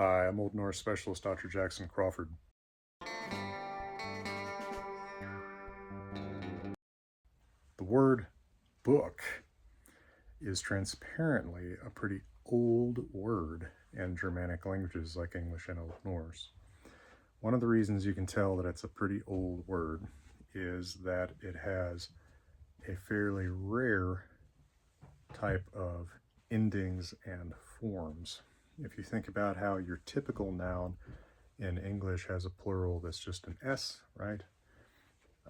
Hi, I'm Old Norse Specialist Dr. Jackson Crawford. The word book is transparently a pretty old word in Germanic languages like English and Old Norse. One of the reasons you can tell that it's a pretty old word is that it has a fairly rare type of endings and forms. If you think about how your typical noun in English has a plural that's just an S, right?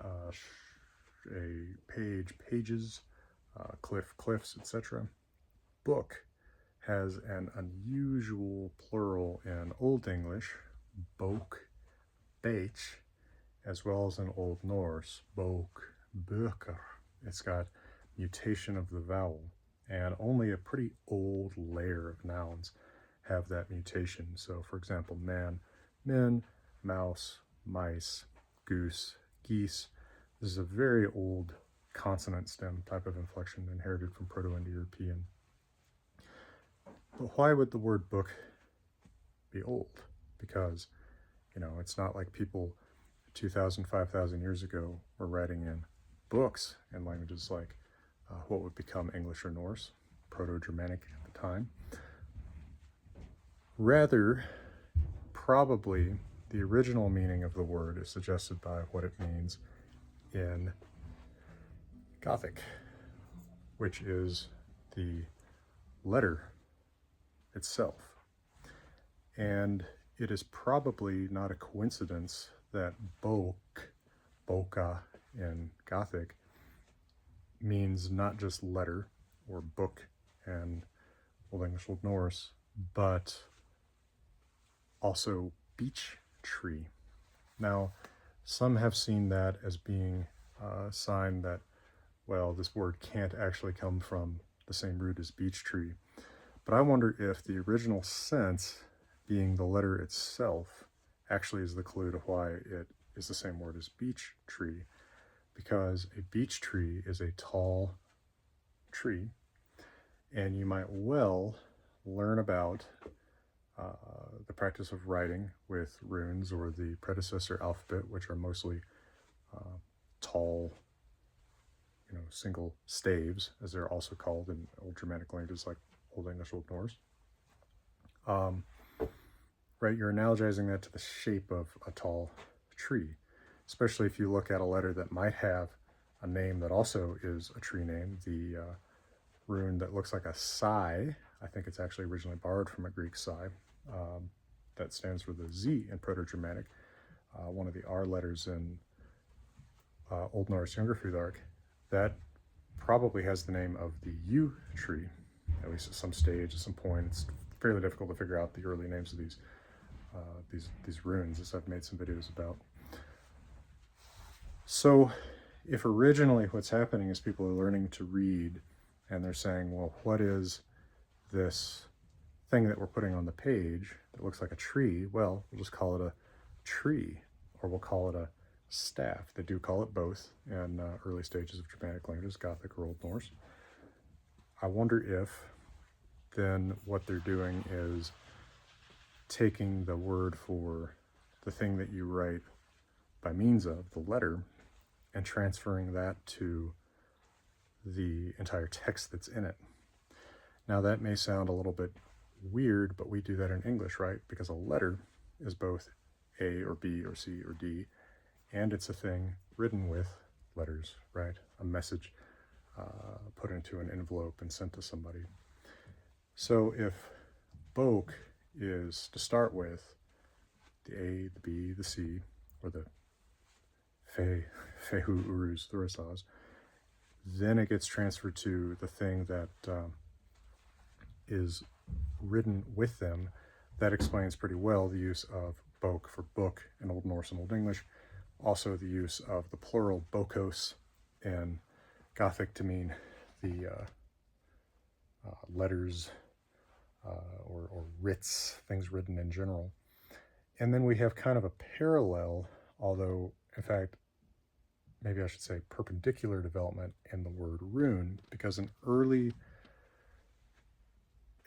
A page, pages, cliff, cliffs, etc. Book has an unusual plural in Old English, bok, beich, as well as in Old Norse, bok, böker. It's got mutation of the vowel, and only a pretty old layer of nouns have that mutation. So, for example, man, men, mouse, mice, goose, geese. This is a very old consonant stem type of inflection inherited from Proto-Indo-European. But why would the word book be old? Because, it's not like people 2,000, 5,000 years ago were writing in books in languages like what would become English or Norse, Proto-Germanic at the time. Rather, probably the original meaning of the word is suggested by what it means in Gothic, which is the letter itself. And it is probably not a coincidence that boka in Gothic means not just letter or book in Old English, Old Norse, but also beech tree. Now, some have seen that as being a sign that, well, this word can't actually come from the same root as beech tree. But I wonder if the original sense, being the letter itself, actually is the clue to why it is the same word as beech tree, because a beech tree is a tall tree, and you might well learn about the practice of writing with runes or the predecessor alphabet, which are mostly tall, single staves, as they're also called in Old Germanic languages like Old English, Old Norse. Right, you're analogizing that to the shape of a tall tree, especially if you look at a letter that might have a name that also is a tree name. The rune that looks like a psi, I think it's actually originally borrowed from a Greek psi, that stands for the Z in Proto-Germanic, one of the R letters in Old Norse Younger Futhark, that probably has the name of the yew tree, at least at some stage, at some point. It's fairly difficult to figure out the early names of these runes, as I've made some videos about. So if originally what's happening is people are learning to read and they're saying, well, what is this thing that we're putting on the page that looks like a tree? Well, we'll just call it a tree, or we'll call it a staff. They do call it both in early stages of Germanic languages, Gothic or Old Norse. I wonder if then what they're doing is taking the word for the thing that you write by means of, the letter, and transferring that to the entire text that's in it. Now that may sound a little bit weird, but we do that in English, right? Because a letter is both A or B or C or D, and it's a thing written with letters, right? A message put into an envelope and sent to somebody. So if Boke is to start with the A, the B, the C, or the Fehu, Urus, Thurisaz, then it gets transferred to the thing that is written with them. That explains pretty well the use of Boke for book in Old Norse and Old English. Also the use of the plural bokos in Gothic to mean the letters or writs, things written in general. And then we have kind of a parallel, although in fact, maybe I should say perpendicular development in the word rune, because an early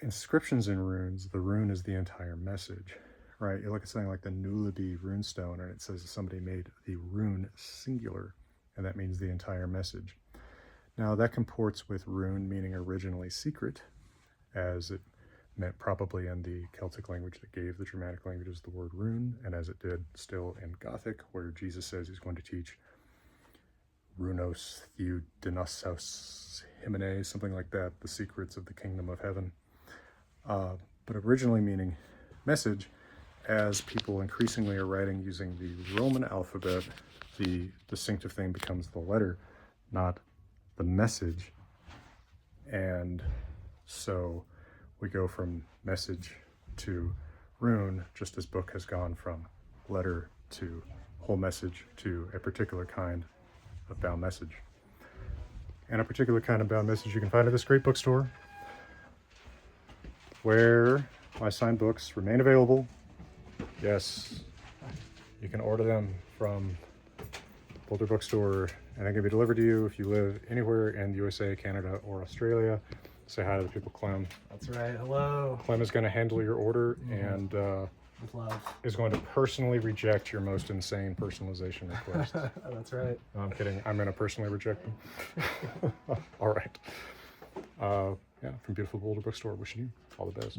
inscriptions in runes, the rune is the entire message, right? You look at something like the Nullaby runestone, and it says somebody made the rune singular, and that means the entire message. Now that comports with rune meaning originally secret, as it meant probably in the Celtic language that gave the Germanic languages the word rune, and as it did still in Gothic, where Jesus says he's going to teach runos theodonosos himene, something like that, the secrets of the kingdom of heaven. But originally meaning message, as people increasingly are writing using the Roman alphabet, the distinctive thing becomes the letter, not the message. And so we go from message to rune, just as book has gone from letter to whole message to a particular kind of bound message. And a particular kind of bound message you can find at this great bookstore, where my signed books remain available. Yes, you can order them from Boulder Bookstore, and they can be delivered to you if you live anywhere in the USA, Canada, or Australia. Say hi to the people, Clem. That's right. Hello. Clem is going to handle your order and With love. is going to personally reject your most insane personalization request. That's right. No, I'm kidding. I'm going to personally reject them. All right. Yeah, from beautiful Boulder Bookstore, wishing you all the best.